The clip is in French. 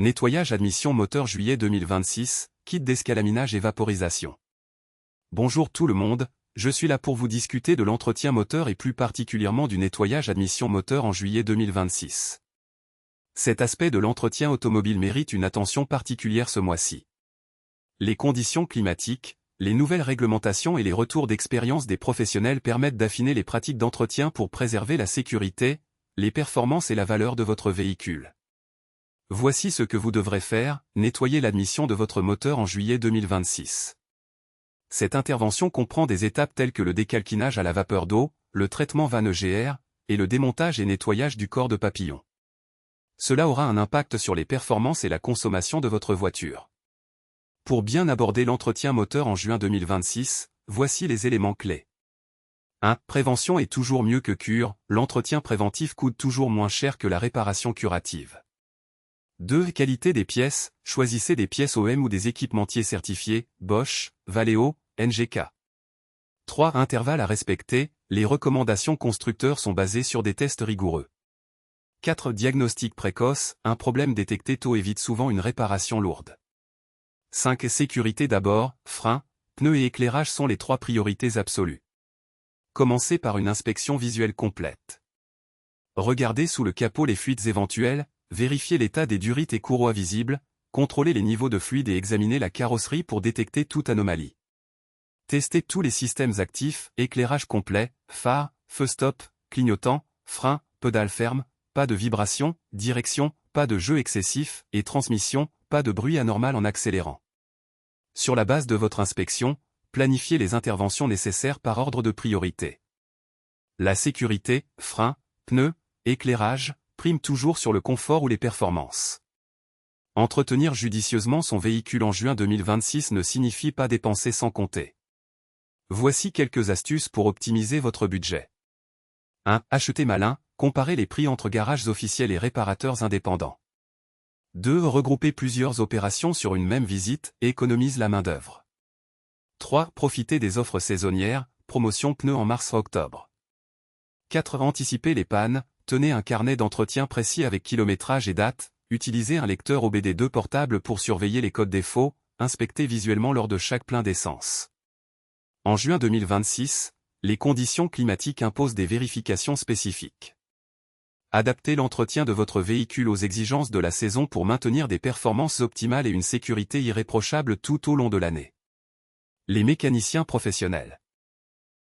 Nettoyage admission moteur juillet 2026, kit d'escalaminage et vaporisation. Bonjour tout le monde, je suis là pour vous discuter de l'entretien moteur et plus particulièrement du nettoyage admission moteur en juillet 2026. Cet aspect de l'entretien automobile mérite une attention particulière ce mois-ci. Les conditions climatiques, les nouvelles réglementations et les retours d'expérience des professionnels permettent d'affiner les pratiques d'entretien pour préserver la sécurité, les performances et la valeur de votre véhicule. Voici ce que vous devrez faire, nettoyer l'admission de votre moteur en juillet 2026. Cette intervention comprend des étapes telles que le décalquinage à la vapeur d'eau, le traitement vanne EGR, et le démontage et nettoyage du corps de papillon. Cela aura un impact sur les performances et la consommation de votre voiture. Pour bien aborder l'entretien moteur en juin 2026, voici les éléments clés. 1. Prévention est toujours mieux que cure, l'entretien préventif coûte toujours moins cher que la réparation curative. 2. Qualité des pièces, choisissez des pièces OEM ou des équipementiers certifiés, Bosch, Valeo, NGK. 3. Intervalle à respecter, les recommandations constructeurs sont basées sur des tests rigoureux. 4. Diagnostic précoce, un problème détecté tôt évite souvent une réparation lourde. 5. Sécurité d'abord, freins, pneus et éclairage sont les 3 priorités absolues. Commencez par une inspection visuelle complète. Regardez sous le capot les fuites éventuelles, vérifiez l'état des durites et courroies visibles, contrôlez les niveaux de fluide et examinez la carrosserie pour détecter toute anomalie. Testez tous les systèmes actifs, éclairage complet, phare, feu stop, clignotant, frein, pédale ferme, pas de vibration, direction, pas de jeu excessif, et transmission, pas de bruit anormal en accélérant. Sur la base de votre inspection, planifiez les interventions nécessaires par ordre de priorité. La sécurité, frein, pneus, éclairage, prime toujours sur le confort ou les performances. Entretenir judicieusement son véhicule en juin 2026 ne signifie pas dépenser sans compter. Voici quelques astuces pour optimiser votre budget. 1. Achetez malin, comparez les prix entre garages officiels et réparateurs indépendants. 2. Regroupez plusieurs opérations sur une même visite et économise la main-d'œuvre. 3. Profitez des offres saisonnières, promotion pneus en mars-octobre. 4. Anticipez les pannes, tenez un carnet d'entretien précis avec kilométrage et date, utilisez un lecteur OBD2 portable pour surveiller les codes défauts, inspectez visuellement lors de chaque plein d'essence. En juin 2026, les conditions climatiques imposent des vérifications spécifiques. Adaptez l'entretien de votre véhicule aux exigences de la saison pour maintenir des performances optimales et une sécurité irréprochable tout au long de l'année. Les mécaniciens professionnels.